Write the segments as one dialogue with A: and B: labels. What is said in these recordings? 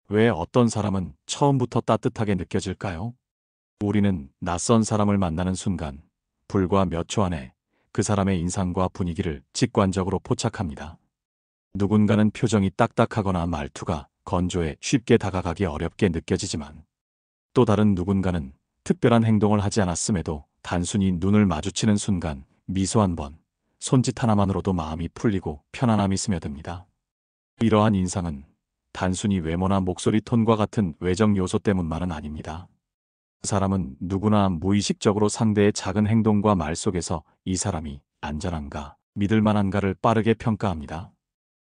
A: 왜 어떤 사람은 처음부터 따뜻하게 느껴질까요? 우리는 낯선 사람을 만나는 순간, 불과 몇 초 안에 그 사람의 인상과 분위기를 직관적으로 포착합니다. 누군가는 표정이 딱딱하거나 말투가 건조해 쉽게 다가가기 어렵게 느껴지지만, 또 다른 누군가는 특별한 행동을 하지 않았음에도 단순히 눈을 마주치는 순간 미소 한 번, 손짓 하나만으로도 마음이 풀리고 편안함이 스며듭니다. 이러한 인상은 단순히 외모나 목소리 톤과 같은 외적 요소 때문만은 아닙니다. 사람은 누구나 무의식적으로 상대의 작은 행동과 말 속에서 이 사람이 안전한가, 믿을 만한가를 빠르게 평가합니다.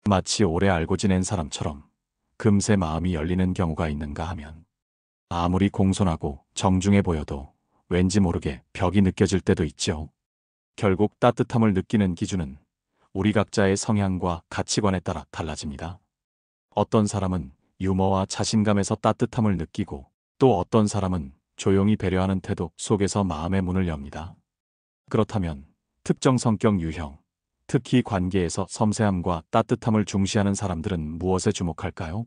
A: 마치 오래 알고 지낸 사람처럼 금세 마음이 열리는 경우가 있는가 하면, 아무리 공손하고 정중해 보여도 왠지 모르게 벽이 느껴질 때도 있죠. 결국 따뜻함을 느끼는 기준은 우리 각자의 성향과 가치관에 따라 달라집니다. 어떤 사람은 유머와 자신감에서 따뜻함을 느끼고, 또 어떤 사람은 조용히 배려하는 태도 속에서 마음의 문을 엽니다. 그렇다면 특정 성격 유형, 특히 관계에서 섬세함과 따뜻함을 중시하는 사람들은 무엇에 주목할까요?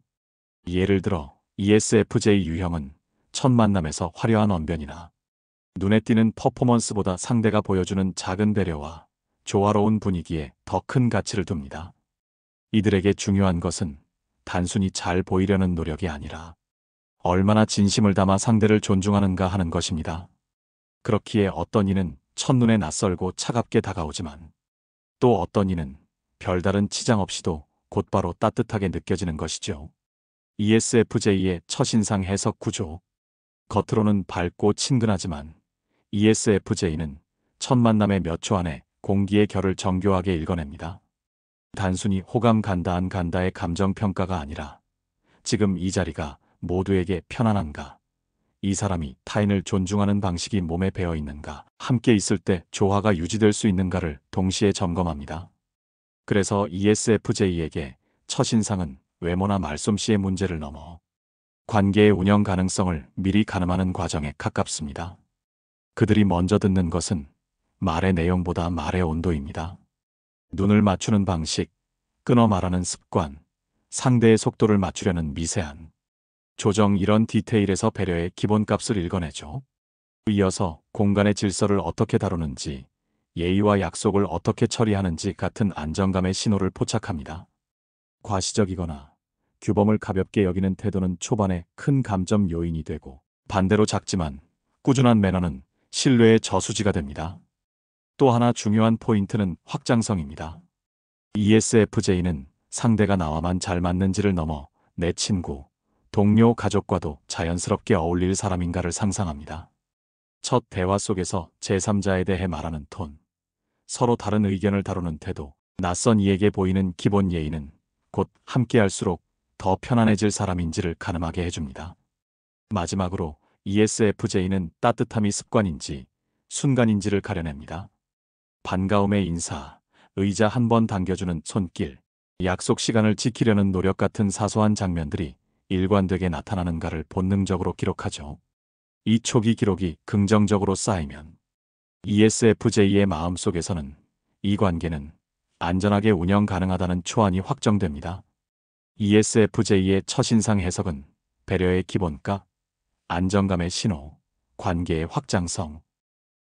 A: 예를 들어 ESFJ 유형은 첫 만남에서 화려한 언변이나 눈에 띄는 퍼포먼스보다 상대가 보여주는 작은 배려와 조화로운 분위기에 더 큰 가치를 둡니다. 이들에게 중요한 것은 단순히 잘 보이려는 노력이 아니라 얼마나 진심을 담아 상대를 존중하는가 하는 것입니다. 그렇기에 어떤 이는 첫눈에 낯설고 차갑게 다가오지만, 또 어떤 이는 별다른 치장 없이도 곧바로 따뜻하게 느껴지는 것이죠. ESFJ의 첫인상 해석 구조. 겉으로는 밝고 친근하지만 ESFJ는 첫 만남의 몇 초 안에 공기의 결을 정교하게 읽어냅니다. 단순히 호감 간다한 간다의 감정평가가 아니라, 지금 이 자리가 모두에게 편안한가, 이 사람이 타인을 존중하는 방식이 몸에 배어 있는가, 함께 있을 때 조화가 유지될 수 있는가를 동시에 점검합니다. 그래서 ESFJ에게 첫인상은 외모나 말솜씨의 문제를 넘어 관계의 운영 가능성을 미리 가늠하는 과정에 가깝습니다. 그들이 먼저 듣는 것은 말의 내용보다 말의 온도입니다. 눈을 맞추는 방식, 끊어 말하는 습관, 상대의 속도를 맞추려는 미세한 조정, 이런 디테일에서 배려의 기본값을 읽어내죠. 이어서 공간의 질서를 어떻게 다루는지, 예의와 약속을 어떻게 처리하는지 같은 안정감의 신호를 포착합니다. 과시적이거나 규범을 가볍게 여기는 태도는 초반에 큰 감점 요인이 되고, 반대로 작지만 꾸준한 매너는 신뢰의 저수지가 됩니다. 또 하나 중요한 포인트는 확장성입니다. ESFJ는 상대가 나와만 잘 맞는지를 넘어 내 친구, 동료, 가족과도 자연스럽게 어울릴 사람인가를 상상합니다. 첫 대화 속에서 제3자에 대해 말하는 톤, 서로 다른 의견을 다루는 태도, 낯선 이에게 보이는 기본 예의는 곧 함께할수록 더 편안해질 사람인지를 가늠하게 해줍니다. 마지막으로 ESFJ는 따뜻함이 습관인지 순간인지를 가려냅니다. 반가움의 인사, 의자 한 번 당겨주는 손길, 약속 시간을 지키려는 노력 같은 사소한 장면들이 일관되게 나타나는가를 본능적으로 기록하죠. 이 초기 기록이 긍정적으로 쌓이면 ESFJ의 마음속에서는 이 관계는 안전하게 운영 가능하다는 초안이 확정됩니다. ESFJ의 첫인상 해석은 배려의 기본값, 안정감의 신호, 관계의 확장성,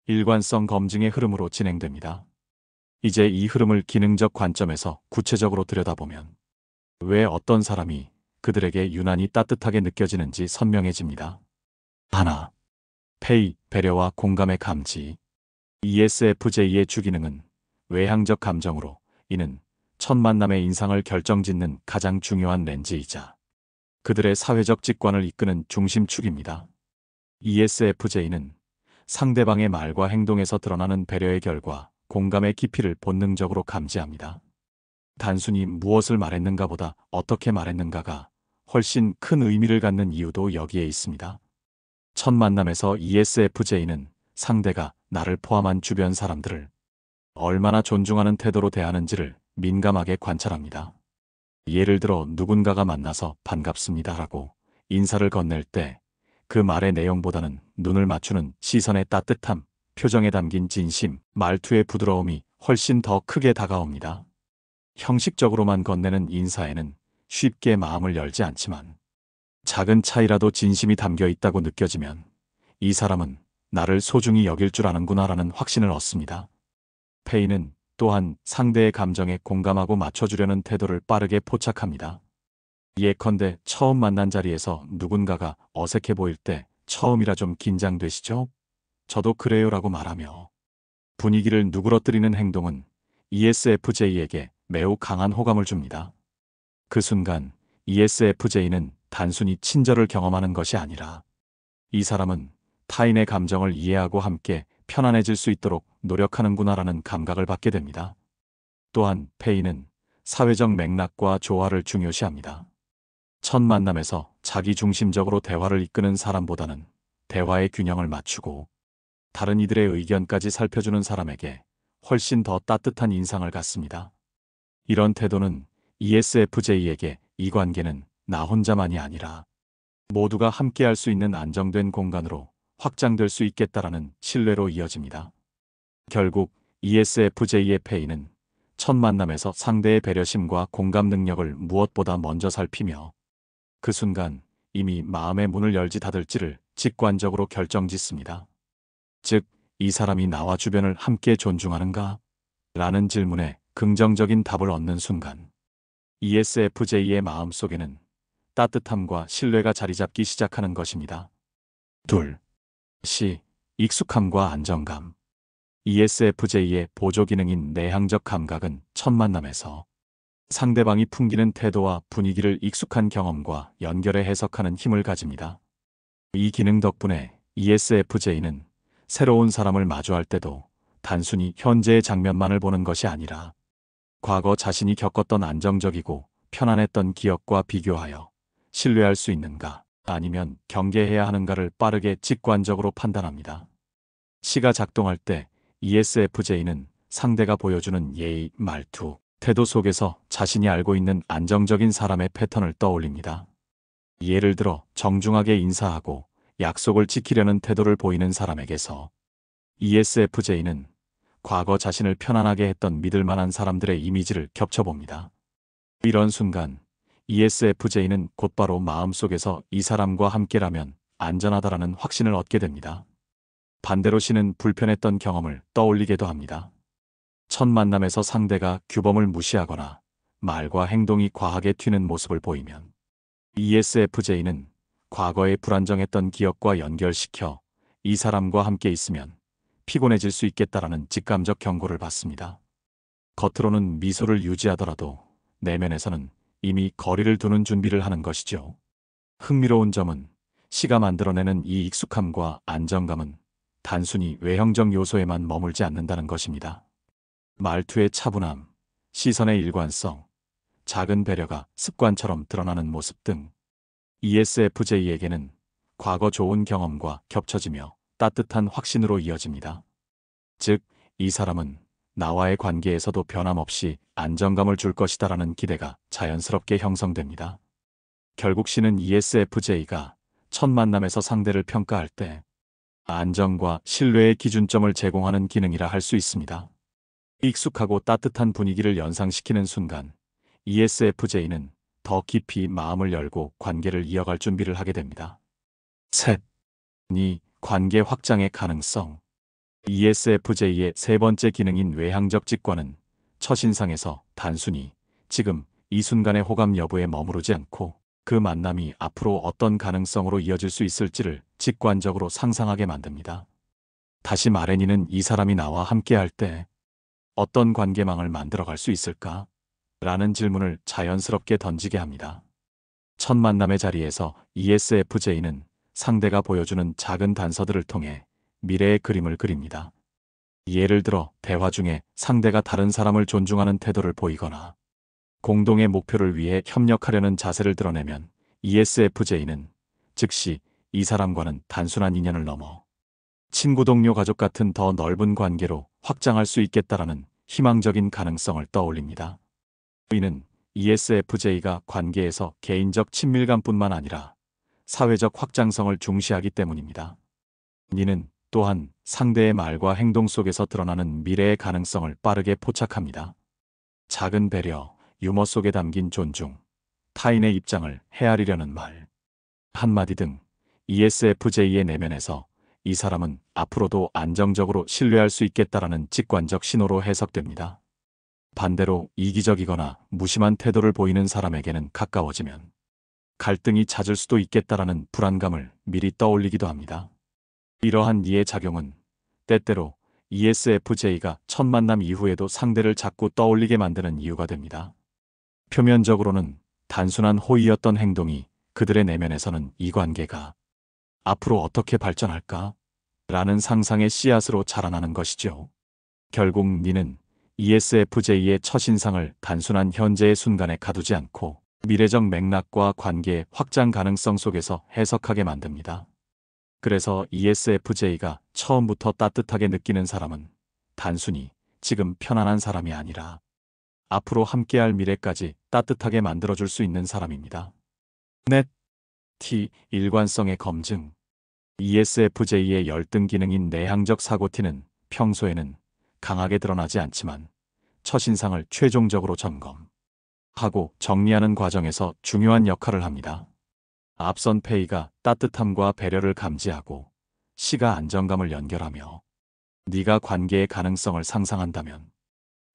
A: 일관성 검증의 흐름으로 진행됩니다. 이제 이 흐름을 기능적 관점에서 구체적으로 들여다보면 왜 어떤 사람이 그들에게 유난히 따뜻하게 느껴지는지 선명해집니다. 하나, 페이, 배려와 공감의 감지. ESFJ의 주기능은 외향적 감정으로, 이는 첫 만남의 인상을 결정짓는 가장 중요한 렌즈이자 그들의 사회적 직관을 이끄는 중심축입니다. ESFJ는 상대방의 말과 행동에서 드러나는 배려의 결과 공감의 깊이를 본능적으로 감지합니다. 단순히 무엇을 말했는가보다 어떻게 말했는가가 훨씬 큰 의미를 갖는 이유도 여기에 있습니다. 첫 만남에서 ESFJ는 상대가 나를 포함한 주변 사람들을 얼마나 존중하는 태도로 대하는지를 민감하게 관찰합니다. 예를 들어 누군가가 만나서 반갑습니다라고 인사를 건넬 때 그 말의 내용보다는 눈을 맞추는 시선의 따뜻함, 표정에 담긴 진심, 말투의 부드러움이 훨씬 더 크게 다가옵니다. 형식적으로만 건네는 인사에는 쉽게 마음을 열지 않지만, 작은 차이라도 진심이 담겨 있다고 느껴지면 이 사람은 나를 소중히 여길 줄 아는구나라는 확신을 얻습니다. 페이는 또한 상대의 감정에 공감하고 맞춰주려는 태도를 빠르게 포착합니다. 예컨대 처음 만난 자리에서 누군가가 어색해 보일 때 처음이라 좀 긴장되시죠? 저도 그래요라고 말하며 분위기를 누그러뜨리는 행동은 ESFJ에게 매우 강한 호감을 줍니다. 그 순간 ESFJ는 단순히 친절을 경험하는 것이 아니라 이 사람은 타인의 감정을 이해하고 함께 편안해질 수 있도록 노력하는구나라는 감각을 받게 됩니다. 또한 페이는 사회적 맥락과 조화를 중요시합니다. 첫 만남에서 자기 중심적으로 대화를 이끄는 사람보다는 대화의 균형을 맞추고 다른 이들의 의견까지 살펴주는 사람에게 훨씬 더 따뜻한 인상을 갖습니다. 이런 태도는 ESFJ에게 이 관계는 나 혼자만이 아니라 모두가 함께할 수 있는 안정된 공간으로 확장될 수 있겠다라는 신뢰로 이어집니다. 결국 ESFJ의 페이는 첫 만남에서 상대의 배려심과 공감 능력을 무엇보다 먼저 살피며 그 순간 이미 마음의 문을 열지 닫을지를 직관적으로 결정짓습니다. 즉, 이 사람이 나와 주변을 함께 존중하는가? 라는 질문에 긍정적인 답을 얻는 순간 ESFJ의 마음속에는 따뜻함과 신뢰가 자리 잡기 시작하는 것입니다. 둘, 익숙함과 안정감. ESFJ의 보조 기능인 내향적 감각은 첫 만남에서 상대방이 풍기는 태도와 분위기를 익숙한 경험과 연결해 해석하는 힘을 가집니다. 이 기능 덕분에 ESFJ는 새로운 사람을 마주할 때도 단순히 현재의 장면만을 보는 것이 아니라 과거 자신이 겪었던 안정적이고 편안했던 기억과 비교하여 신뢰할 수 있는가 아니면 경계해야 하는가를 빠르게 직관적으로 판단합니다. 시가 작동할 때 ESFJ는 상대가 보여주는 예의, 말투, 태도 속에서 자신이 알고 있는 안정적인 사람의 패턴을 떠올립니다. 예를 들어 정중하게 인사하고 약속을 지키려는 태도를 보이는 사람에게서 ESFJ는 과거 자신을 편안하게 했던 믿을 만한 사람들의 이미지를 겹쳐봅니다. 이런 순간 ESFJ는 곧바로 마음속에서 이 사람과 함께라면 안전하다라는 확신을 얻게 됩니다. 반대로 C는 불편했던 경험을 떠올리게도 합니다. 첫 만남에서 상대가 규범을 무시하거나 말과 행동이 과하게 튀는 모습을 보이면 ESFJ는 과거에 불안정했던 기억과 연결시켜 이 사람과 함께 있으면 피곤해질 수 있겠다라는 직감적 경고를 받습니다. 겉으로는 미소를 유지하더라도 내면에서는 이미 거리를 두는 준비를 하는 것이죠. 흥미로운 점은 C가 만들어내는 이 익숙함과 안정감은 단순히 외형적 요소에만 머물지 않는다는 것입니다. 말투의 차분함, 시선의 일관성, 작은 배려가 습관처럼 드러나는 모습 등 ESFJ에게는 과거 좋은 경험과 겹쳐지며 따뜻한 확신으로 이어집니다. 즉, 이 사람은 나와의 관계에서도 변함없이 안정감을 줄 것이다라는 기대가 자연스럽게 형성됩니다. 결국 C는 ESFJ가 첫 만남에서 상대를 평가할 때 안정과 신뢰의 기준점을 제공하는 기능이라 할 수 있습니다. 익숙하고 따뜻한 분위기를 연상시키는 순간 ESFJ는 더 깊이 마음을 열고 관계를 이어갈 준비를 하게 됩니다. 셋, 관계 확장의 가능성. ESFJ의 세 번째 기능인 외향적 직관은 첫인상에서 단순히 지금 이 순간의 호감 여부에 머무르지 않고 그 만남이 앞으로 어떤 가능성으로 이어질 수 있을지를 직관적으로 상상하게 만듭니다. 다시 말해 N는 이 사람이 나와 함께할 때 어떤 관계망을 만들어갈 수 있을까? 라는 질문을 자연스럽게 던지게 합니다. 첫 만남의 자리에서 ESFJ는 상대가 보여주는 작은 단서들을 통해 미래의 그림을 그립니다. 예를 들어 대화 중에 상대가 다른 사람을 존중하는 태도를 보이거나 공동의 목표를 위해 협력하려는 자세를 드러내면 ESFJ는 즉시 이 사람과는 단순한 인연을 넘어 친구, 동료, 가족 같은 더 넓은 관계로 확장할 수 있겠다라는 희망적인 가능성을 떠올립니다. 이는 ESFJ가 관계에서 개인적 친밀감뿐만 아니라 사회적 확장성을 중시하기 때문입니다. N는 또한 상대의 말과 행동 속에서 드러나는 미래의 가능성을 빠르게 포착합니다. 작은 배려, 유머 속에 담긴 존중, 타인의 입장을 헤아리려는 말, 한마디 등 ESFJ의 내면에서 이 사람은 앞으로도 안정적으로 신뢰할 수 있겠다라는 직관적 신호로 해석됩니다. 반대로 이기적이거나 무심한 태도를 보이는 사람에게는 가까워지면 갈등이 잦을 수도 있겠다라는 불안감을 미리 떠올리기도 합니다. 이러한 이해 작용은 때때로 ESFJ가 첫 만남 이후에도 상대를 자꾸 떠올리게 만드는 이유가 됩니다. 표면적으로는 단순한 호의였던 행동이 그들의 내면에서는 이 관계가 앞으로 어떻게 발전할까? 라는 상상의 씨앗으로 자라나는 것이죠. 결국 니는 ESFJ의 첫인상을 단순한 현재의 순간에 가두지 않고 미래적 맥락과 관계의 확장 가능성 속에서 해석하게 만듭니다. 그래서 ESFJ가 처음부터 따뜻하게 느끼는 사람은 단순히 지금 편안한 사람이 아니라 앞으로 함께할 미래까지 따뜻하게 만들어줄 수 있는 사람입니다. 넷, T, 일관성의 검증. ESFJ의 열등 기능인 내향적 사고티는 평소에는 강하게 드러나지 않지만 첫인상을 최종적으로 점검하고 정리하는 과정에서 중요한 역할을 합니다. 앞선 페이가 따뜻함과 배려를 감지하고 C가 안정감을 연결하며 네가 관계의 가능성을 상상한다면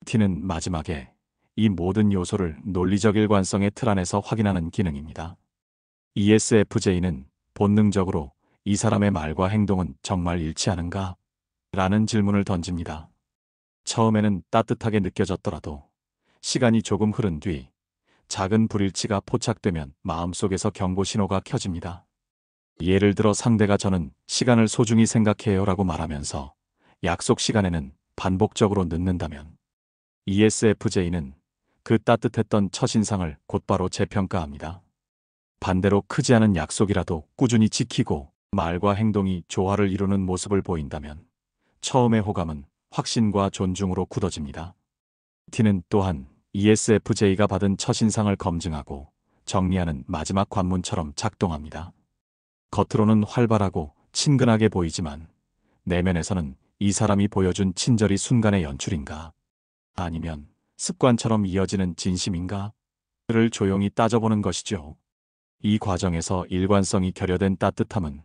A: T는 마지막에 이 모든 요소를 논리적 일관성의 틀 안에서 확인하는 기능입니다. ESFJ는 본능적으로 이 사람의 말과 행동은 정말 일치하는가? 라는 질문을 던집니다. 처음에는 따뜻하게 느껴졌더라도 시간이 조금 흐른 뒤 작은 불일치가 포착되면 마음속에서 경고 신호가 켜집니다. 예를 들어 상대가 저는 시간을 소중히 생각해요 라고 말하면서 약속 시간에는 반복적으로 늦는다면 ESFJ는 그 따뜻했던 첫인상을 곧바로 재평가합니다. 반대로 크지 않은 약속이라도 꾸준히 지키고 말과 행동이 조화를 이루는 모습을 보인다면 처음의 호감은 확신과 존중으로 굳어집니다. T는 또한 ESFJ가 받은 첫인상을 검증하고 정리하는 마지막 관문처럼 작동합니다. 겉으로는 활발하고 친근하게 보이지만 내면에서는 이 사람이 보여준 친절이 순간의 연출인가? 아니면 습관처럼 이어지는 진심인가? 를 조용히 따져보는 것이죠. 이 과정에서 일관성이 결여된 따뜻함은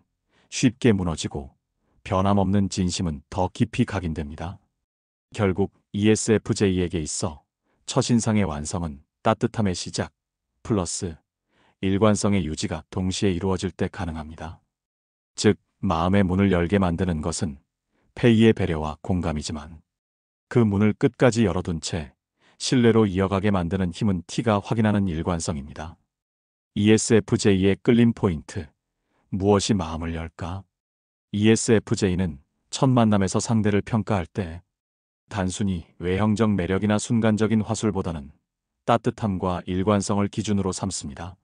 A: 쉽게 무너지고 변함없는 진심은 더 깊이 각인됩니다. 결국 ESFJ에게 있어 첫인상의 완성은 따뜻함의 시작 플러스 일관성의 유지가 동시에 이루어질 때 가능합니다. 즉, 마음의 문을 열게 만드는 것은 페이의 배려와 공감이지만 그 문을 끝까지 열어둔 채 신뢰로 이어가게 만드는 힘은 T가 확인하는 일관성입니다. ESFJ의 끌림 포인트. 무엇이 마음을 열까? ESFJ는 첫 만남에서 상대를 평가할 때 단순히 외형적 매력이나 순간적인 화술보다는 따뜻함과 일관성을 기준으로 삼습니다.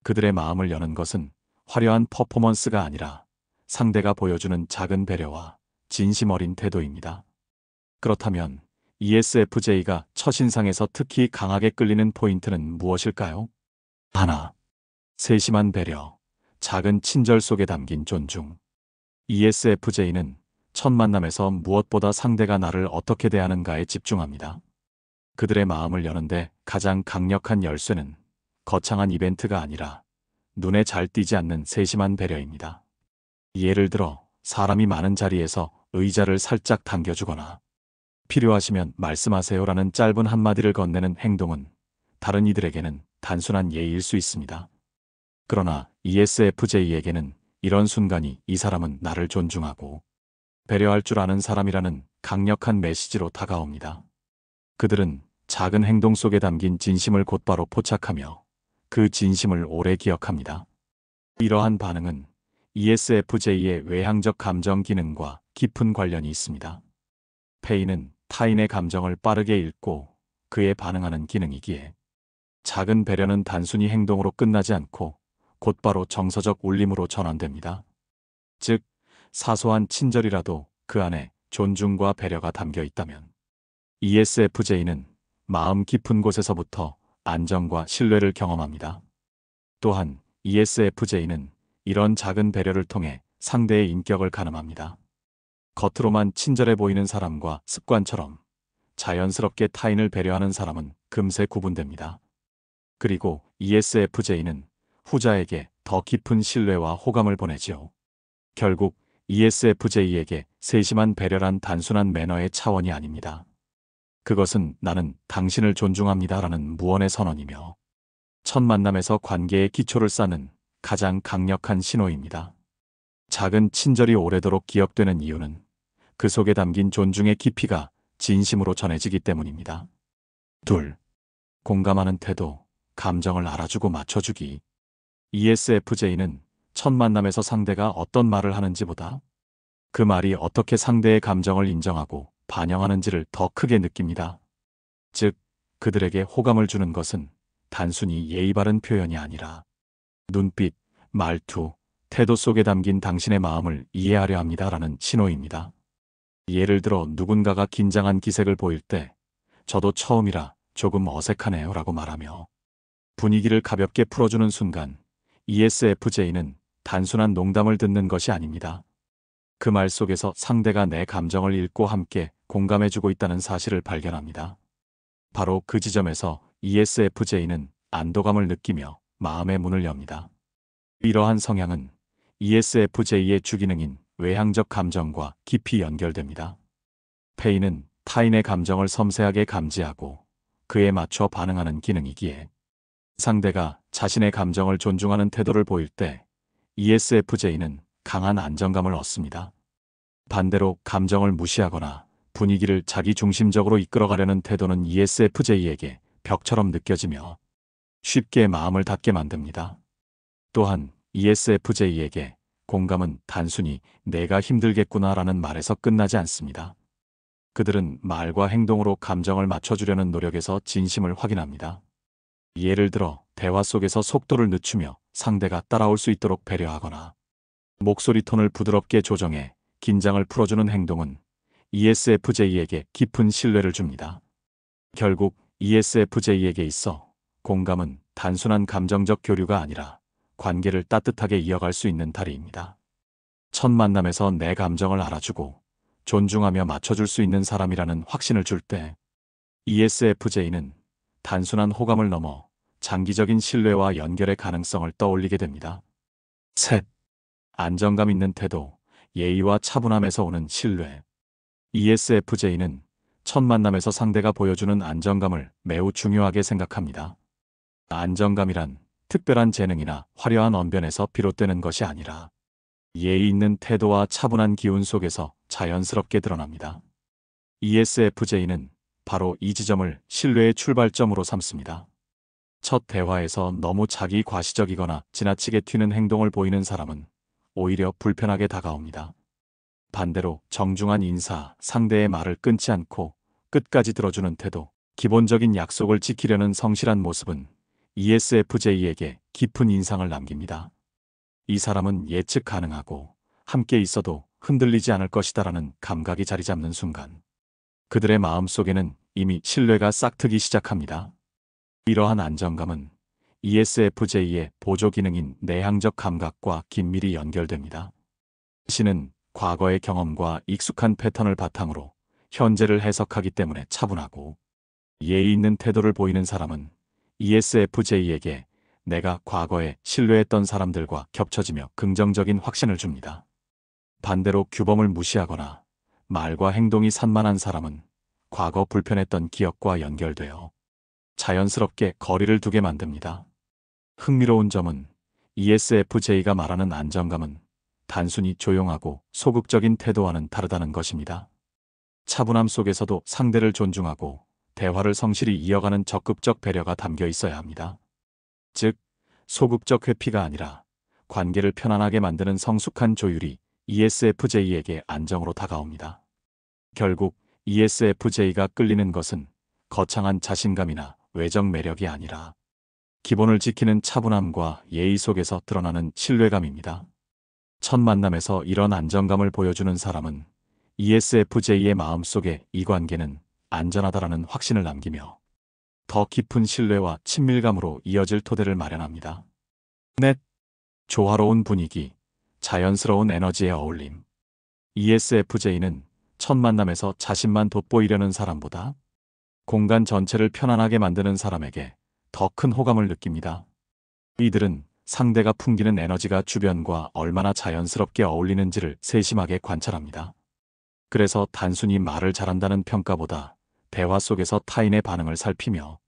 A: 그들의 마음을 여는 것은 화려한 퍼포먼스가 아니라 상대가 보여주는 작은 배려와 진심 어린 태도입니다. 그렇다면 ESFJ가 첫인상에서 특히 강하게 끌리는 포인트는 무엇일까요? 하나, 세심한 배려, 작은 친절 속에 담긴 존중. ESFJ는 첫 만남에서 무엇보다 상대가 나를 어떻게 대하는가에 집중합니다. 그들의 마음을 여는데 가장 강력한 열쇠는 거창한 이벤트가 아니라 눈에 잘 띄지 않는 세심한 배려입니다. 예를 들어 사람이 많은 자리에서 의자를 살짝 당겨주거나 필요하시면 말씀하세요라는 짧은 한마디를 건네는 행동은 다른 이들에게는 단순한 예의일 수 있습니다. 그러나 ESFJ에게는 이런 순간이 이 사람은 나를 존중하고 배려할 줄 아는 사람이라는 강력한 메시지로 다가옵니다. 그들은 작은 행동 속에 담긴 진심을 곧바로 포착하며 그 진심을 오래 기억합니다. 이러한 반응은 ESFJ의 외향적 감정 기능과 깊은 관련이 있습니다. 페이는 타인의 감정을 빠르게 읽고 그에 반응하는 기능이기에 작은 배려는 단순히 행동으로 끝나지 않고 곧바로 정서적 울림으로 전환됩니다. 즉, 사소한 친절이라도 그 안에 존중과 배려가 담겨 있다면 ESFJ는 마음 깊은 곳에서부터 안정과 신뢰를 경험합니다. 또한 ESFJ는 이런 작은 배려를 통해 상대의 인격을 가늠합니다. 겉으로만 친절해 보이는 사람과 습관처럼 자연스럽게 타인을 배려하는 사람은 금세 구분됩니다. 그리고 ESFJ는 후자에게 더 더 깊은 신뢰와 호감을 보내지요. 결국 ESFJ에게 세심한 배려란 단순한 매너의 차원이 아닙니다. 그것은 나는 당신을 존중합니다라는 무언의 선언이며 첫 만남에서 관계의 기초를 쌓는 가장 강력한 신호입니다. 작은 친절이 오래도록 기억되는 이유는 그 속에 담긴 존중의 깊이가 진심으로 전해지기 때문입니다. 둘, 공감하는 태도, 감정을 알아주고 맞춰주기. ESFJ는 첫 만남에서 상대가 어떤 말을 하는지보다 그 말이 어떻게 상대의 감정을 인정하고 반영하는지를 더 크게 느낍니다. 즉, 그들에게 호감을 주는 것은 단순히 예의 바른 표현이 아니라 눈빛, 말투, 태도 속에 담긴 당신의 마음을 이해하려 합니다라는 신호입니다. 예를 들어 누군가가 긴장한 기색을 보일 때 저도 처음이라 조금 어색하네요 라고 말하며 분위기를 가볍게 풀어주는 순간 ESFJ는 단순한 농담을 듣는 것이 아닙니다. 그 말 속에서 상대가 내 감정을 읽고 함께 공감해주고 있다는 사실을 발견합니다. 바로 그 지점에서 ESFJ는 안도감을 느끼며 마음의 문을 엽니다. 이러한 성향은 ESFJ의 주기능인 외향적 감정과 깊이 연결됩니다. 페이는 타인의 감정을 섬세하게 감지하고 그에 맞춰 반응하는 기능이기에 상대가 자신의 감정을 존중하는 태도를 보일 때 ESFJ는 강한 안정감을 얻습니다. 반대로 감정을 무시하거나 분위기를 자기 중심적으로 이끌어가려는 태도는 ESFJ에게 벽처럼 느껴지며 쉽게 마음을 닫게 만듭니다. 또한 ESFJ에게 공감은 단순히 내가 힘들겠구나라는 말에서 끝나지 않습니다. 그들은 말과 행동으로 감정을 맞춰주려는 노력에서 진심을 확인합니다. 예를 들어 대화 속에서 속도를 늦추며 상대가 따라올 수 있도록 배려하거나 목소리 톤을 부드럽게 조정해 긴장을 풀어주는 행동은 ESFJ에게 깊은 신뢰를 줍니다. 결국 ESFJ에게 있어 공감은 단순한 감정적 교류가 아니라 관계를 따뜻하게 이어갈 수 있는 다리입니다. 첫 만남에서 내 감정을 알아주고 존중하며 맞춰줄 수 있는 사람이라는 확신을 줄 때 ESFJ는 단순한 호감을 넘어 장기적인 신뢰와 연결의 가능성을 떠올리게 됩니다. 셋, 안정감 있는 태도, 예의와 차분함에서 오는 신뢰. ESFJ는 첫 만남에서 상대가 보여주는 안정감을 매우 중요하게 생각합니다. 안정감이란 특별한 재능이나 화려한 언변에서 비롯되는 것이 아니라 예의 있는 태도와 차분한 기운 속에서 자연스럽게 드러납니다. ESFJ는 바로 이 지점을 신뢰의 출발점으로 삼습니다. 첫 대화에서 너무 자기 과시적이거나 지나치게 튀는 행동을 보이는 사람은 오히려 불편하게 다가옵니다. 반대로 정중한 인사, 상대의 말을 끊지 않고 끝까지 들어주는 태도, 기본적인 약속을 지키려는 성실한 모습은 ESFJ에게 깊은 인상을 남깁니다. 이 사람은 예측 가능하고 함께 있어도 흔들리지 않을 것이다라는 감각이 자리 잡는 순간 그들의 마음속에는 이미 신뢰가 싹트기 시작합니다. 이러한 안정감은 ESFJ의 보조 기능인 내향적 감각과 긴밀히 연결됩니다. 신은 과거의 경험과 익숙한 패턴을 바탕으로 현재를 해석하기 때문에 차분하고 예의 있는 태도를 보이는 사람은 ESFJ에게 내가 과거에 신뢰했던 사람들과 겹쳐지며 긍정적인 확신을 줍니다. 반대로 규범을 무시하거나 말과 행동이 산만한 사람은 과거 불편했던 기억과 연결되어 자연스럽게 거리를 두게 만듭니다. 흥미로운 점은 ESFJ가 말하는 안정감은 단순히 조용하고 소극적인 태도와는 다르다는 것입니다. 차분함 속에서도 상대를 존중하고 대화를 성실히 이어가는 적극적 배려가 담겨 있어야 합니다. 즉, 소극적 회피가 아니라 관계를 편안하게 만드는 성숙한 조율이 ESFJ에게 안정으로 다가옵니다. 결국 ESFJ가 끌리는 것은 거창한 자신감이나 외적 매력이 아니라 기본을 지키는 차분함과 예의 속에서 드러나는 신뢰감입니다. 첫 만남에서 이런 안정감을 보여주는 사람은 ESFJ의 마음속에 이 관계는 안전하다라는 확신을 남기며 더 깊은 신뢰와 친밀감으로 이어질 토대를 마련합니다. 넷, 조화로운 분위기, 자연스러운 에너지의 어울림. ESFJ는 첫 만남에서 자신만 돋보이려는 사람보다 공간 전체를 편안하게 만드는 사람에게 더 큰 호감을 느낍니다. 이들은 상대가 풍기는 에너지가 주변과 얼마나 자연스럽게 어울리는지를 세심하게 관찰합니다. 그래서 단순히 말을 잘한다는 평가보다 대화 속에서 타인의 반응을 살피며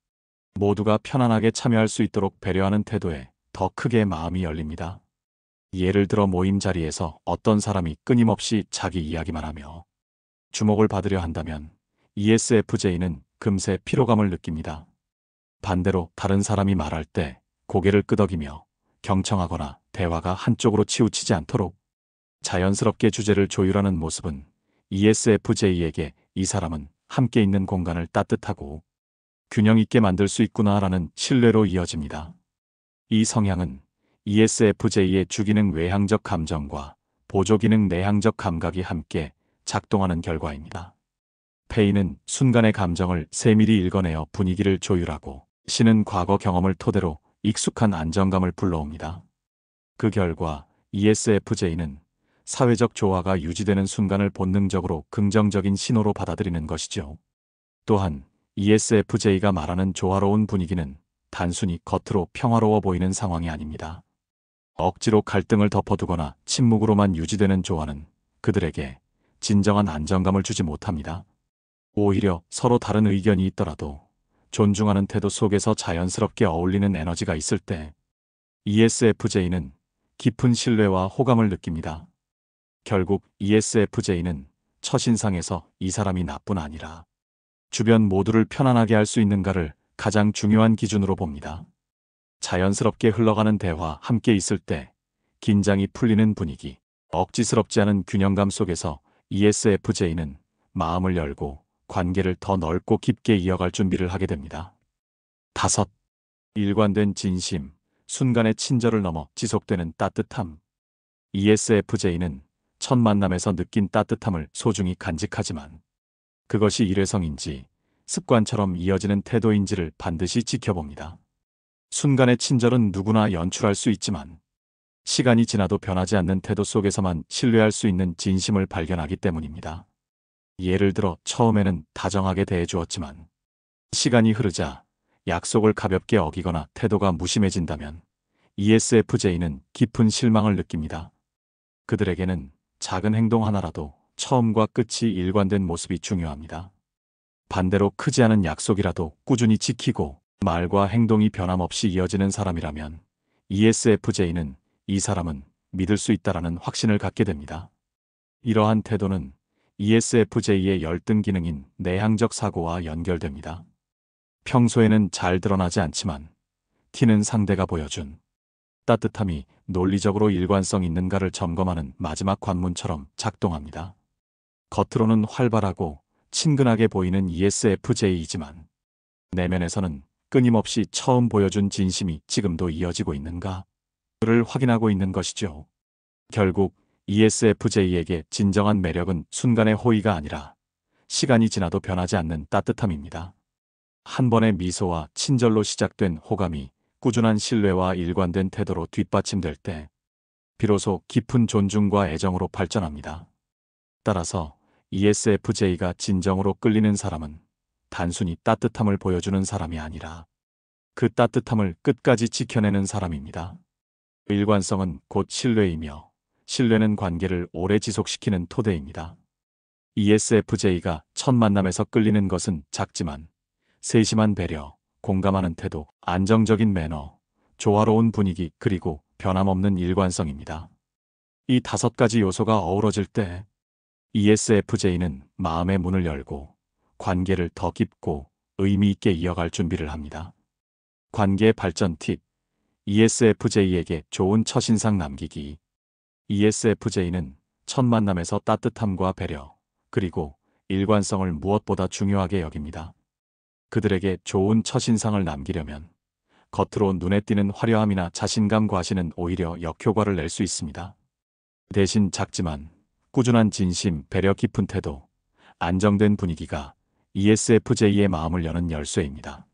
A: 모두가 편안하게 참여할 수 있도록 배려하는 태도에 더 크게 마음이 열립니다. 예를 들어 모임 자리에서 어떤 사람이 끊임없이 자기 이야기만 하며 주목을 받으려 한다면 ESFJ는 금세 피로감을 느낍니다. 반대로 다른 사람이 말할 때 고개를 끄덕이며 경청하거나 대화가 한쪽으로 치우치지 않도록 자연스럽게 주제를 조율하는 모습은 ESFJ에게 이 사람은 함께 있는 공간을 따뜻하고 균형 있게 만들 수 있구나라는 신뢰로 이어집니다. 이 성향은 ESFJ의 주기능 외향적 감정과 보조기능 내향적 감각이 함께 작동하는 결과입니다. 페이는 순간의 감정을 세밀히 읽어내어 분위기를 조율하고 C는 과거 경험을 토대로 익숙한 안정감을 불러옵니다. 그 결과 ESFJ는 사회적 조화가 유지되는 순간을 본능적으로 긍정적인 신호로 받아들이는 것이죠. 또한 ESFJ가 말하는 조화로운 분위기는 단순히 겉으로 평화로워 보이는 상황이 아닙니다. 억지로 갈등을 덮어두거나 침묵으로만 유지되는 조화는 그들에게 진정한 안정감을 주지 못합니다. 오히려 서로 다른 의견이 있더라도 존중하는 태도 속에서 자연스럽게 어울리는 에너지가 있을 때 ESFJ는 깊은 신뢰와 호감을 느낍니다. 결국 ESFJ는 첫인상에서 이 사람이 나뿐 아니라 주변 모두를 편안하게 할 수 있는가를 가장 중요한 기준으로 봅니다. 자연스럽게 흘러가는 대화, 함께 있을 때 긴장이 풀리는 분위기, 억지스럽지 않은 균형감 속에서 ESFJ는 마음을 열고 관계를 더 넓고 깊게 이어갈 준비를 하게 됩니다. 5. 일관된 진심, 순간의 친절을 넘어 지속되는 따뜻함. ESFJ는 첫 만남에서 느낀 따뜻함을 소중히 간직하지만 그것이 일회성인지 습관처럼 이어지는 태도인지를 반드시 지켜봅니다. 순간의 친절은 누구나 연출할 수 있지만 시간이 지나도 변하지 않는 태도 속에서만 신뢰할 수 있는 진심을 발견하기 때문입니다. 예를 들어 처음에는 다정하게 대해주었지만 시간이 흐르자 약속을 가볍게 어기거나 태도가 무심해진다면 ESFJ는 깊은 실망을 느낍니다. 그들에게는 작은 행동 하나라도 처음과 끝이 일관된 모습이 중요합니다. 반대로 크지 않은 약속이라도 꾸준히 지키고 말과 행동이 변함없이 이어지는 사람이라면 ESFJ는 이 사람은 믿을 수 있다라는 확신을 갖게 됩니다. 이러한 태도는 ESFJ의 열등 기능인 내향적 사고와 연결됩니다. 평소에는 잘 드러나지 않지만 티는 상대가 보여준 따뜻함이 논리적으로 일관성 있는가를 점검하는 마지막 관문처럼 작동합니다. 겉으로는 활발하고 친근하게 보이는 ESFJ이지만 내면에서는 끊임없이 처음 보여준 진심이 지금도 이어지고 있는가를 확인하고 있는 것이죠. 결국 ESFJ에게 진정한 매력은 순간의 호의가 아니라 시간이 지나도 변하지 않는 따뜻함입니다. 한 번의 미소와 친절로 시작된 호감이 꾸준한 신뢰와 일관된 태도로 뒷받침될 때 비로소 깊은 존중과 애정으로 발전합니다. 따라서 ESFJ가 진정으로 끌리는 사람은 단순히 따뜻함을 보여주는 사람이 아니라 그 따뜻함을 끝까지 지켜내는 사람입니다. 일관성은 곧 신뢰이며 신뢰는 관계를 오래 지속시키는 토대입니다. ESFJ가 첫 만남에서 끌리는 것은 작지만 세심한 배려, 공감하는 태도, 안정적인 매너, 조화로운 분위기, 그리고 변함없는 일관성입니다. 이 5가지 요소가 어우러질 때 ESFJ는 마음의 문을 열고 관계를 더 깊고 의미 있게 이어갈 준비를 합니다. 관계 발전 팁. ESFJ에게 좋은 첫인상 남기기. ESFJ는 첫 만남에서 따뜻함과 배려, 그리고 일관성을 무엇보다 중요하게 여깁니다. 그들에게 좋은 첫인상을 남기려면 겉으로 눈에 띄는 화려함이나 자신감 과시는 오히려 역효과를 낼 수 있습니다. 대신 작지만 꾸준한 진심, 배려 깊은 태도, 안정된 분위기가 ESFJ의 마음을 여는 열쇠입니다.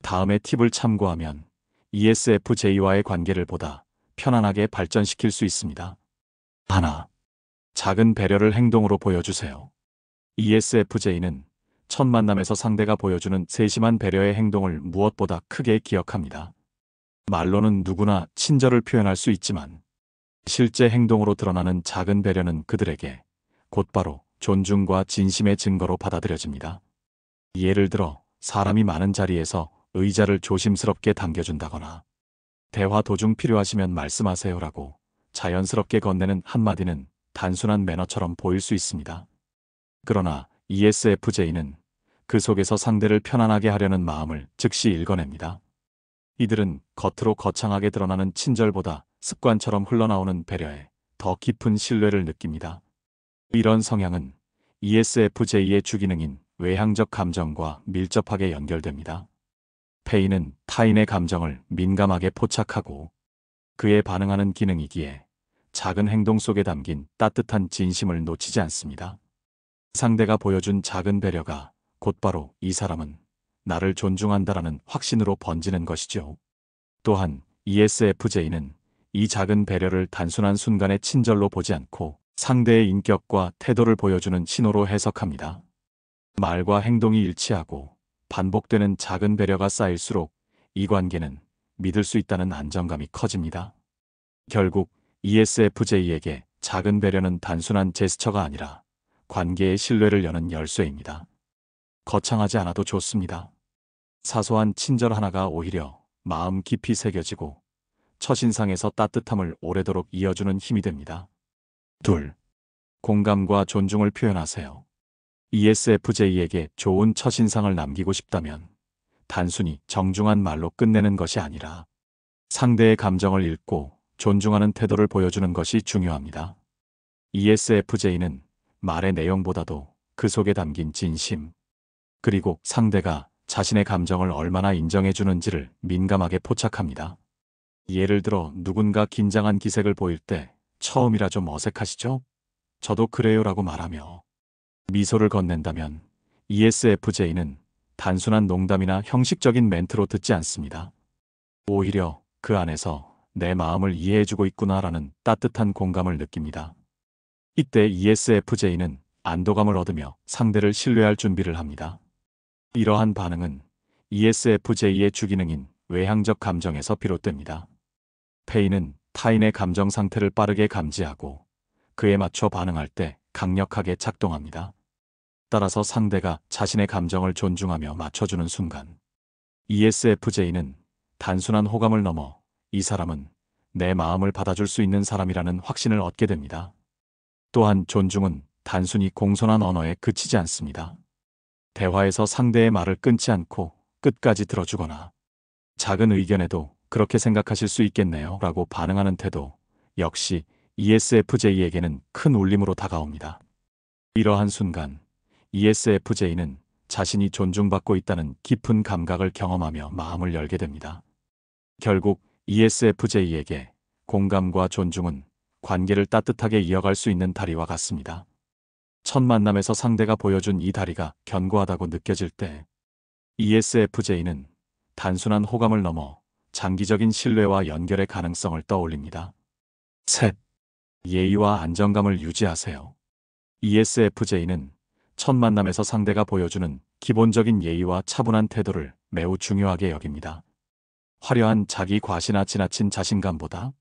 A: 다음의 팁을 참고하면 ESFJ와의 관계를 보다 편안하게 발전시킬 수 있습니다. 하나, 작은 배려를 행동으로 보여주세요. ESFJ는 첫 만남에서 상대가 보여주는 세심한 배려의 행동을 무엇보다 크게 기억합니다. 말로는 누구나 친절을 표현할 수 있지만 실제 행동으로 드러나는 작은 배려는 그들에게 곧바로 존중과 진심의 증거로 받아들여집니다. 예를 들어 사람이 많은 자리에서 의자를 조심스럽게 당겨준다거나 대화 도중 필요하시면 말씀하세요라고 자연스럽게 건네는 한마디는 단순한 매너처럼 보일 수 있습니다. 그러나 ESFJ는 그 속에서 상대를 편안하게 하려는 마음을 즉시 읽어냅니다. 이들은 겉으로 거창하게 드러나는 친절보다 습관처럼 흘러나오는 배려에 더 깊은 신뢰를 느낍니다. 이런 성향은 ESFJ의 주기능인 외향적 감정과 밀접하게 연결됩니다. 페이는 타인의 감정을 민감하게 포착하고 그에 반응하는 기능이기에 작은 행동 속에 담긴 따뜻한 진심을 놓치지 않습니다. 상대가 보여준 작은 배려가 곧바로 이 사람은 나를 존중한다라는 확신으로 번지는 것이죠. 또한 ESFJ는 이 작은 배려를 단순한 순간의 친절로 보지 않고 상대의 인격과 태도를 보여주는 신호로 해석합니다. 말과 행동이 일치하고 반복되는 작은 배려가 쌓일수록 이 관계는 믿을 수 있다는 안정감이 커집니다. 결국 ESFJ에게 작은 배려는 단순한 제스처가 아니라 관계의 신뢰를 여는 열쇠입니다. 거창하지 않아도 좋습니다. 사소한 친절 하나가 오히려 마음 깊이 새겨지고 첫인상에서 따뜻함을 오래도록 이어주는 힘이 됩니다. 2. 공감과 존중을 표현하세요. ESFJ에게 좋은 첫인상을 남기고 싶다면 단순히 정중한 말로 끝내는 것이 아니라 상대의 감정을 읽고 존중하는 태도를 보여주는 것이 중요합니다. ESFJ는 말의 내용보다도 그 속에 담긴 진심, 그리고 상대가 자신의 감정을 얼마나 인정해주는지를 민감하게 포착합니다. 예를 들어 누군가 긴장한 기색을 보일 때 처음이라 좀 어색하시죠? 저도 그래요라고 말하며 미소를 건넨다면 ESFJ는 단순한 농담이나 형식적인 멘트로 듣지 않습니다. 오히려 그 안에서 내 마음을 이해해주고 있구나라는 따뜻한 공감을 느낍니다. 이때 ESFJ는 안도감을 얻으며 상대를 신뢰할 준비를 합니다. 이러한 반응은 ESFJ의 주기능인 외향적 감정에서 비롯됩니다. 페이는 타인의 감정 상태를 빠르게 감지하고 그에 맞춰 반응할 때 강력하게 작동합니다. 따라서 상대가 자신의 감정을 존중하며 맞춰주는 순간 ESFJ는 단순한 호감을 넘어 이 사람은 내 마음을 받아줄 수 있는 사람이라는 확신을 얻게 됩니다. 또한 존중은 단순히 공손한 언어에 그치지 않습니다. 대화에서 상대의 말을 끊지 않고 끝까지 들어주거나 작은 의견에도 그렇게 생각하실 수 있겠네요 라고 반응하는 태도 역시 ESFJ에게는 큰 울림으로 다가옵니다. 이러한 순간 ESFJ는 자신이 존중받고 있다는 깊은 감각을 경험하며 마음을 열게 됩니다. 결국 ESFJ에게 공감과 존중은 관계를 따뜻하게 이어갈 수 있는 다리와 같습니다. 첫 만남에서 상대가 보여준 이 다리가 견고하다고 느껴질 때 ESFJ는 단순한 호감을 넘어 장기적인 신뢰와 연결의 가능성을 떠올립니다. 셋. 예의와 안정감을 유지하세요. ESFJ는 첫 만남에서 상대가 보여주는 기본적인 예의와 차분한 태도를 매우 중요하게 여깁니다. 화려한 자기 과시나 지나친 자신감보다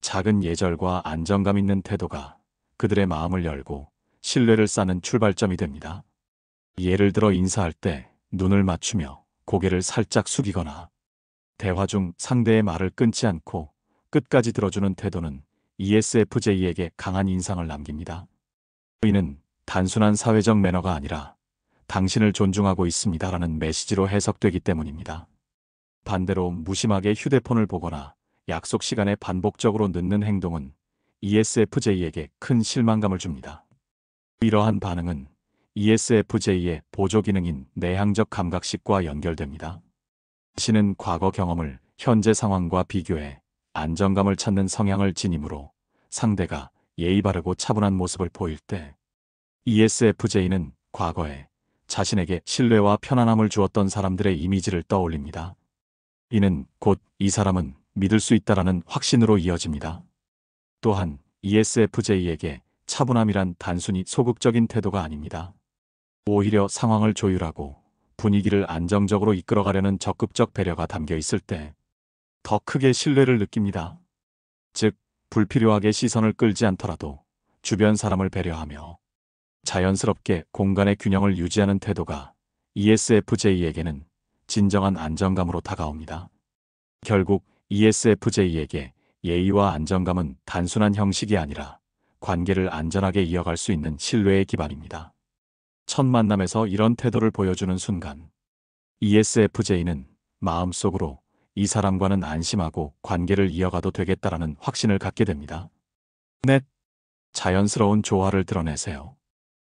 A: 작은 예절과 안정감 있는 태도가 그들의 마음을 열고 신뢰를 쌓는 출발점이 됩니다. 예를 들어 인사할 때 눈을 맞추며 고개를 살짝 숙이거나 대화 중 상대의 말을 끊지 않고 끝까지 들어주는 태도는 ESFJ에게 강한 인상을 남깁니다. 이는 단순한 사회적 매너가 아니라 당신을 존중하고 있습니다라는 메시지로 해석되기 때문입니다. 반대로 무심하게 휴대폰을 보거나 약속 시간에 반복적으로 늦는 행동은 ESFJ에게 큰 실망감을 줍니다. 이러한 반응은 ESFJ의 보조 기능인 내향적 감각식과 연결됩니다. 자신은 과거 경험을 현재 상황과 비교해 안정감을 찾는 성향을 지니므로 상대가 예의 바르고 차분한 모습을 보일 때 ESFJ는 과거에 자신에게 신뢰와 편안함을 주었던 사람들의 이미지를 떠올립니다. 이는 곧 이 사람은 믿을 수 있다라는 확신으로 이어집니다. 또한 ESFJ에게 차분함이란 단순히 소극적인 태도가 아닙니다. 오히려 상황을 조율하고 분위기를 안정적으로 이끌어가려는 적극적 배려가 담겨 있을 때 더 크게 신뢰를 느낍니다. 즉, 불필요하게 시선을 끌지 않더라도 주변 사람을 배려하며 자연스럽게 공간의 균형을 유지하는 태도가 ESFJ에게는 진정한 안정감으로 다가옵니다. 결국 ESFJ에게 예의와 안정감은 단순한 형식이 아니라 관계를 안전하게 이어갈 수 있는 신뢰의 기반입니다. 첫 만남에서 이런 태도를 보여주는 순간 ESFJ는 마음속으로 이 사람과는 안심하고 관계를 이어가도 되겠다라는 확신을 갖게 됩니다. 넷. 자연스러운 조화를 드러내세요.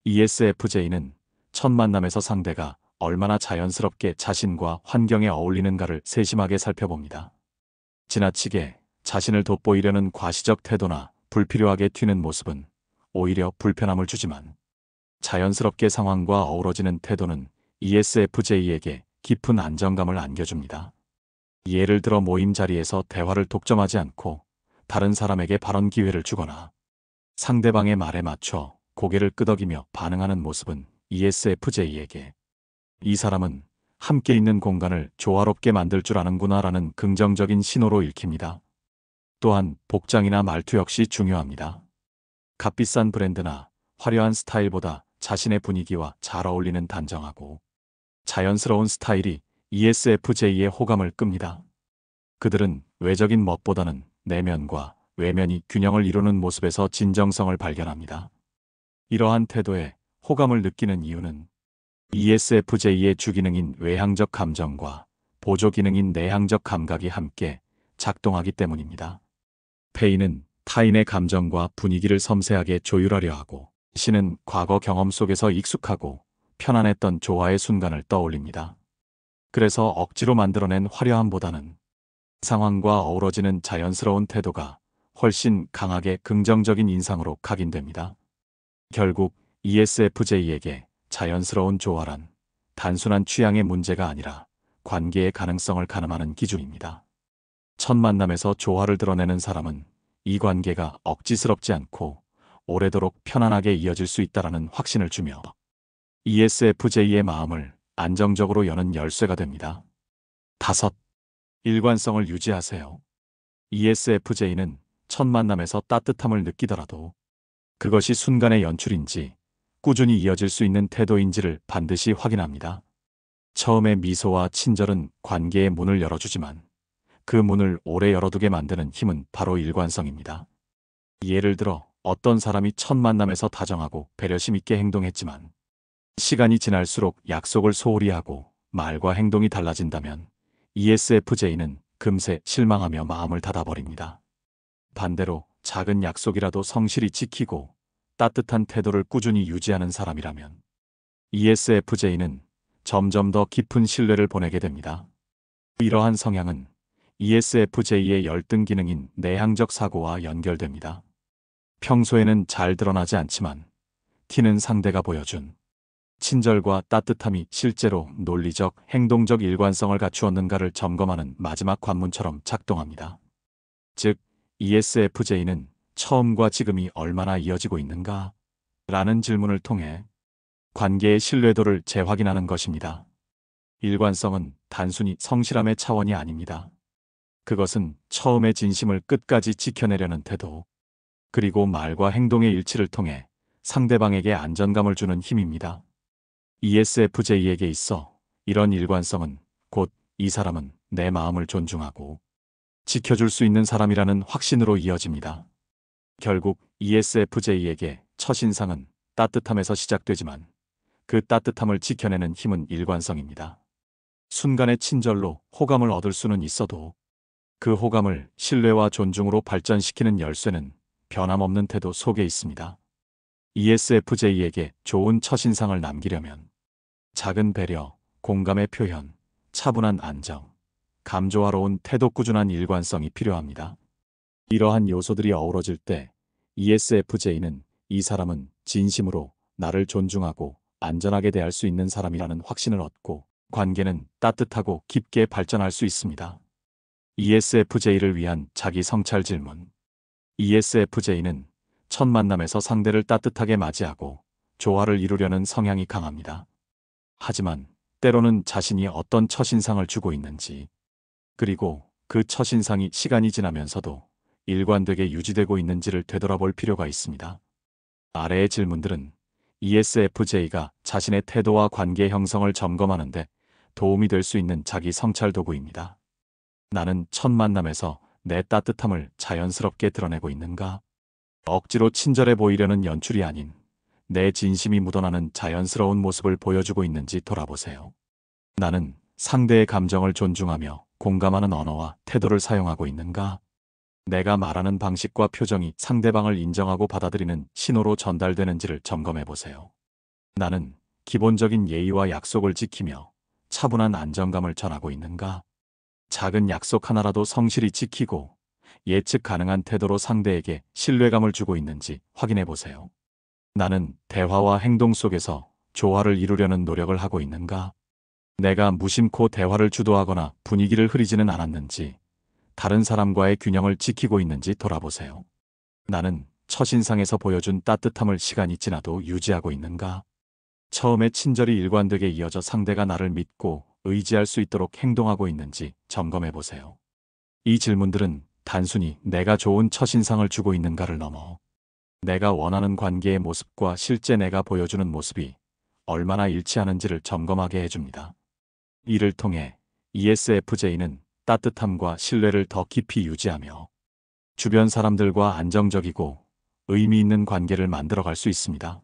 A: ESFJ는 첫 만남에서 상대가 얼마나 자연스럽게 자신과 환경에 어울리는가를 세심하게 살펴봅니다. 지나치게 자신을 돋보이려는 과시적 태도나 불필요하게 튀는 모습은 오히려 불편함을 주지만 자연스럽게 상황과 어우러지는 태도는 ESFJ에게 깊은 안정감을 안겨줍니다. 예를 들어 모임 자리에서 대화를 독점하지 않고 다른 사람에게 발언 기회를 주거나 상대방의 말에 맞춰 고개를 끄덕이며 반응하는 모습은 ESFJ에게 이 사람은 함께 있는 공간을 조화롭게 만들 줄 아는구나라는 긍정적인 신호로 읽힙니다. 또한 복장이나 말투 역시 중요합니다. 값비싼 브랜드나 화려한 스타일보다 자신의 분위기와 잘 어울리는 단정하고 자연스러운 스타일이 ESFJ의 호감을 끕니다. 그들은 외적인 멋보다는 내면과 외면이 균형을 이루는 모습에서 진정성을 발견합니다. 이러한 태도에 호감을 느끼는 이유는 ESFJ의 주기능인 외향적 감정과 보조기능인 내향적 감각이 함께 작동하기 때문입니다. 페이는 타인의 감정과 분위기를 섬세하게 조율하려 하고, 시는 과거 경험 속에서 익숙하고 편안했던 조화의 순간을 떠올립니다. 그래서 억지로 만들어낸 화려함보다는 상황과 어우러지는 자연스러운 태도가 훨씬 강하게 긍정적인 인상으로 각인됩니다. 결국 ESFJ에게 자연스러운 조화란 단순한 취향의 문제가 아니라 관계의 가능성을 가늠하는 기준입니다. 첫 만남에서 조화를 드러내는 사람은 이 관계가 억지스럽지 않고 오래도록 편안하게 이어질 수 있다는 확신을 주며 ESFJ의 마음을 안정적으로 여는 열쇠가 됩니다. 5. 일관성을 유지하세요. ESFJ는 첫 만남에서 따뜻함을 느끼더라도 그것이 순간의 연출인지 꾸준히 이어질 수 있는 태도인지를 반드시 확인합니다. 처음에 미소와 친절은 관계의 문을 열어주지만 그 문을 오래 열어두게 만드는 힘은 바로 일관성입니다. 예를 들어 어떤 사람이 첫 만남에서 다정하고 배려심 있게 행동했지만 시간이 지날수록 약속을 소홀히 하고 말과 행동이 달라진다면 ESFJ는 금세 실망하며 마음을 닫아버립니다. 반대로 작은 약속이라도 성실히 지키고 따뜻한 태도를 꾸준히 유지하는 사람이라면 ESFJ는 점점 더 깊은 신뢰를 보내게 됩니다. 이러한 성향은 ESFJ의 열등 기능인 내향적 사고와 연결됩니다. 평소에는 잘 드러나지 않지만 티는 상대가 보여준 친절과 따뜻함이 실제로 논리적, 행동적 일관성을 갖추었는가를 점검하는 마지막 관문처럼 작동합니다. 즉, ESFJ는 처음과 지금이 얼마나 이어지고 있는가? 라는 질문을 통해 관계의 신뢰도를 재확인하는 것입니다. 일관성은 단순히 성실함의 차원이 아닙니다. 그것은 처음의 진심을 끝까지 지켜내려는 태도, 그리고 말과 행동의 일치를 통해 상대방에게 안정감을 주는 힘입니다. ESFJ에게 있어 이런 일관성은 곧 이 사람은 내 마음을 존중하고 지켜줄 수 있는 사람이라는 확신으로 이어집니다. 결국 ESFJ에게 첫인상은 따뜻함에서 시작되지만 그 따뜻함을 지켜내는 힘은 일관성입니다. 순간의 친절로 호감을 얻을 수는 있어도 그 호감을 신뢰와 존중으로 발전시키는 열쇠는 변함없는 태도 속에 있습니다. ESFJ에게 좋은 첫인상을 남기려면 작은 배려, 공감의 표현, 차분한 안정, 감조화로운 태도, 꾸준한 일관성이 필요합니다. 이러한 요소들이 어우러질 때 ESFJ는 이 사람은 진심으로 나를 존중하고 안전하게 대할 수 있는 사람이라는 확신을 얻고 관계는 따뜻하고 깊게 발전할 수 있습니다. ESFJ를 위한 자기 성찰 질문. ESFJ는 첫 만남에서 상대를 따뜻하게 맞이하고 조화를 이루려는 성향이 강합니다. 하지만 때로는 자신이 어떤 첫인상을 주고 있는지, 그리고 그 첫인상이 시간이 지나면서도 일관되게 유지되고 있는지를 되돌아볼 필요가 있습니다. 아래의 질문들은 ESFJ가 자신의 태도와 관계 형성을 점검하는데 도움이 될 수 있는 자기 성찰 도구입니다. 나는 첫 만남에서 내 따뜻함을 자연스럽게 드러내고 있는가? 억지로 친절해 보이려는 연출이 아닌 내 진심이 묻어나는 자연스러운 모습을 보여주고 있는지 돌아보세요. 나는 상대의 감정을 존중하며 공감하는 언어와 태도를 사용하고 있는가? 내가 말하는 방식과 표정이 상대방을 인정하고 받아들이는 신호로 전달되는지를 점검해 보세요. 나는 기본적인 예의와 약속을 지키며 차분한 안정감을 전하고 있는가? 작은 약속 하나라도 성실히 지키고 예측 가능한 태도로 상대에게 신뢰감을 주고 있는지 확인해 보세요. 나는 대화와 행동 속에서 조화를 이루려는 노력을 하고 있는가? 내가 무심코 대화를 주도하거나 분위기를 흐리지는 않았는지, 다른 사람과의 균형을 지키고 있는지 돌아보세요. 나는 첫인상에서 보여준 따뜻함을 시간이 지나도 유지하고 있는가? 처음에 친절이 일관되게 이어져 상대가 나를 믿고 의지할 수 있도록 행동하고 있는지 점검해 보세요. 이 질문들은 단순히 내가 좋은 첫인상을 주고 있는가를 넘어 내가 원하는 관계의 모습과 실제 내가 보여주는 모습이 얼마나 일치하는지를 점검하게 해줍니다. 이를 통해 ESFJ는 따뜻함과 신뢰를 더 깊이 유지하며 주변 사람들과 안정적이고 의미 있는 관계를 만들어갈 수 있습니다.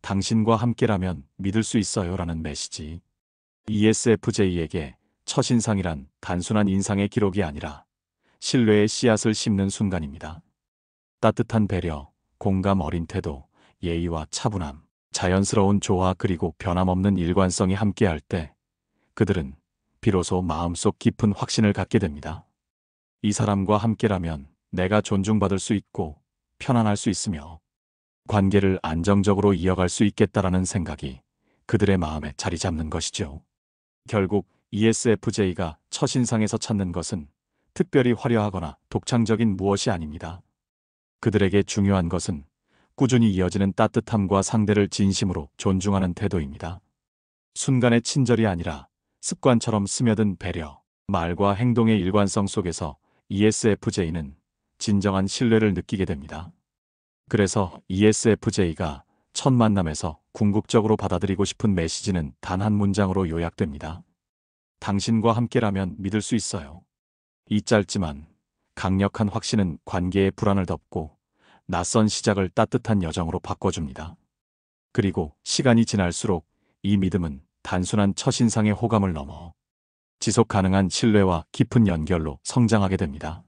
A: 당신과 함께라면 믿을 수 있어요 라는 메시지. ESFJ에게 첫인상이란 단순한 인상의 기록이 아니라 신뢰의 씨앗을 심는 순간입니다. 따뜻한 배려, 공감 어린 태도, 예의와 차분함, 자연스러운 조화 그리고 변함없는 일관성이 함께할 때 그들은 비로소 마음속 깊은 확신을 갖게 됩니다. 이 사람과 함께라면 내가 존중받을 수 있고 편안할 수 있으며 관계를 안정적으로 이어갈 수 있겠다라는 생각이 그들의 마음에 자리 잡는 것이죠. 결국 ESFJ가 첫인상에서 찾는 것은 특별히 화려하거나 독창적인 무엇이 아닙니다. 그들에게 중요한 것은 꾸준히 이어지는 따뜻함과 상대를 진심으로 존중하는 태도입니다. 순간의 친절이 아니라 습관처럼 스며든 배려, 말과 행동의 일관성 속에서 ESFJ는 진정한 신뢰를 느끼게 됩니다. 그래서 ESFJ가 첫 만남에서 궁극적으로 받아들이고 싶은 메시지는 단 한 문장으로 요약됩니다. 당신과 함께라면 믿을 수 있어요. 이 짧지만 강력한 확신은 관계의 불안을 덮고 낯선 시작을 따뜻한 여정으로 바꿔줍니다. 그리고 시간이 지날수록 이 믿음은 단순한 첫인상의 호감을 넘어 지속 가능한 신뢰와 깊은 연결로 성장하게 됩니다.